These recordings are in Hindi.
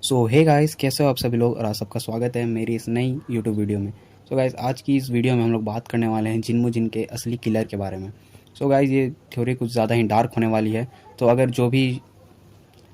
सो हे गाइस, कैसे हो आप सभी लोग। और आप सबका स्वागत है मेरी इस नई यूट्यूब वीडियो में। सो गाइस, आज की इस वीडियो में हम लोग बात करने वाले हैं जिन्मू जिन के असली किलर के बारे में। सो गाइस, ये थ्योरी कुछ ज़्यादा ही डार्क होने वाली है, तो अगर जो भी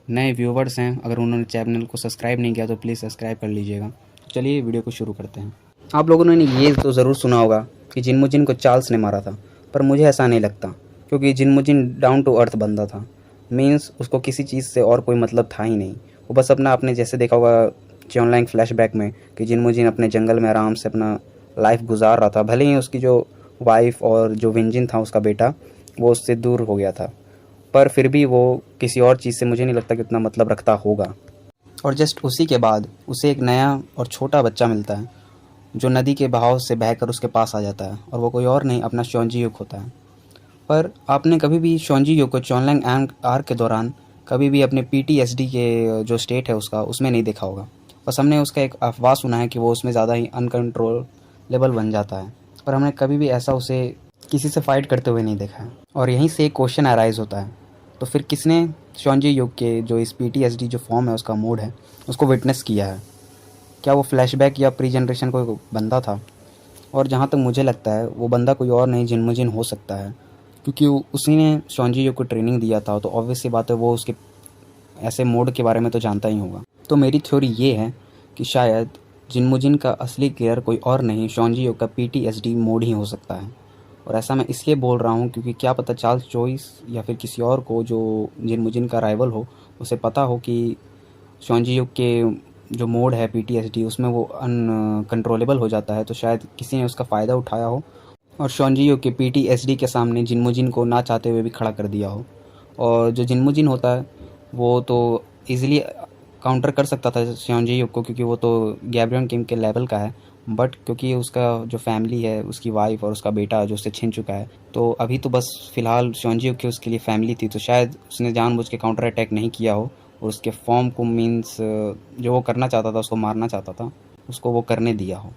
नए व्यूवर्स हैं, अगर उन्होंने चैनल को सब्सक्राइब नहीं किया तो प्लीज़ सब्सक्राइब कर लीजिएगा। तो चलिए वीडियो को शुरू करते हैं। आप लोगों ने ये तो ज़रूर सुना होगा कि जिन्मू जिन को चार्ल्स ने मारा था, पर मुझे ऐसा नहीं लगता, क्योंकि जिन्मू जिन डाउन टू अर्थ बंदा था। मीन्स उसको किसी चीज़ से और कोई मतलब था ही नहीं। वो बस अपना, आपने जैसे देखा होगा चेनलाइंग फ्लैशबैक में, कि जिन्मू जिन अपने जंगल में आराम से अपना लाइफ गुजार रहा था। भले ही उसकी जो वाइफ और जो विंजिन था उसका बेटा, वो उससे दूर हो गया था, पर फिर भी वो किसी और चीज़ से मुझे नहीं लगता कि उतना मतलब रखता होगा। और जस्ट उसी के बाद उसे एक नया और छोटा बच्चा मिलता है, जो नदी के बहाव से बहकर उसके पास आ जाता है, और वो कोई और नहीं, अपना शोंजी युग होता है। पर आपने कभी भी शोंजी युग को चॉनलैंग आर्क के दौरान कभी भी अपने पीटीएसडी के जो स्टेट है उसका, उसमें नहीं देखा होगा। बस हमने उसका एक अफवाह सुना है कि वो उसमें ज़्यादा ही अनकंट्रोलेबल बन जाता है, पर हमने कभी भी ऐसा उसे किसी से फाइट करते हुए नहीं देखा है। और यहीं से एक क्वेश्चन अराइज होता है, तो फिर किसने शोंजी युग के जो इस पीटीएसडी जो फॉर्म है, उसका मोड है, उसको विटनेस किया है? क्या वो फ्लैशबैक या प्री जनरेशन कोई बंदा था? और जहाँ तक मुझे लगता है, वो बंदा कोई और नहीं, जिन्मू जिन हो सकता है, क्योंकि उसी ने शोंजी युग को ट्रेनिंग दिया था। तो ऑब्वियस सी बात है, वो उसके ऐसे मोड के बारे में तो जानता ही होगा। तो मेरी थ्योरी ये है कि शायद जिन्मू जिन का असली क्लियर कोई और नहीं, शोंजी युग का पीटीएसडी मोड ही हो सकता है। और ऐसा मैं इसलिए बोल रहा हूँ क्योंकि क्या पता चार्ल्स चोइस या फिर किसी और को जो जिन्मू जिन का राइवल हो, उसे पता हो कि शोंजी युग के जो मोड है पीटीएसडी, उसमें वो अनकंट्रोलेबल हो जाता है। तो शायद किसी ने उसका फ़ायदा उठाया हो और शोंजी युग के पीटीएसडी के सामने जिन्मू जिन को ना चाहते हुए भी खड़ा कर दिया हो। और जो जिन्मू जिन होता है, वो तो ईज़िली काउंटर कर सकता था शोंजी युग को, क्योंकि वो तो गैब्रियन किम के लेवल का है। बट क्योंकि उसका जो फैमिली है, उसकी वाइफ और उसका बेटा जो उससे छिन चुका है, तो अभी तो बस फ़िलहाल शोंजी युग की उसके लिए फैमिली थी। तो शायद उसने जानबूझ के काउंटर अटैक नहीं किया हो, और उसके फॉर्म को, मीन्स जो वो करना चाहता था, उसको मारना चाहता था, उसको वो करने दिया हो।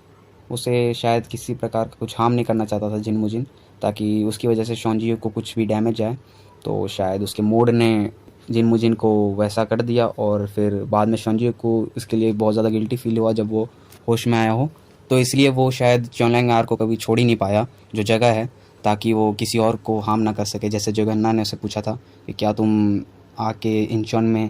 उसे शायद किसी प्रकार का कुछ हार्म नहीं करना चाहता था जिन्मू जिन, ताकि उसकी वजह से शोंजी युग को कुछ भी डैमेज आए। तो शायद उसके मोड ने जिन्मू जिन को वैसा कर दिया, और फिर बाद में शोंजी युग को इसके लिए बहुत ज़्यादा गिल्टी फील हुआ जब वो होश में आया हो। तो इसलिए वो शायद चोनलैंग आर को कभी छोड़ ही नहीं पाया जो जगह है, ताकि वो किसी और को हार्म ना कर सके। जैसे जगन्ना ने उसे पूछा था कि क्या तुम आके इंचॉन में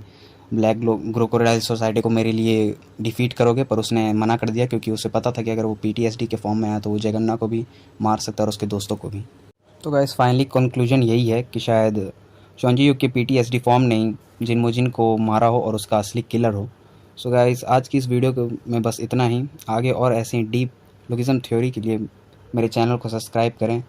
ब्लैक क्रोकोडाइल सोसाइटी को मेरे लिए डिफीट करोगे, पर उसने मना कर दिया, क्योंकि उसे पता था कि अगर वो पीटीएसडी के फॉर्म में आया तो वो जगन्ना को भी मार सकता है और उसके दोस्तों को भी। तो गाइस, फाइनली कंक्लूजन यही है कि शायद शोंजी युग के पीटीएसडी फॉर्म ने जिन्मू जिन को मारा हो और उसका असली किलर हो। सो गाइस, आज की इस वीडियो में बस इतना ही। आगे और ऐसे डीप लोगिज्म थ्योरी के लिए मेरे चैनल को सब्सक्राइब करें।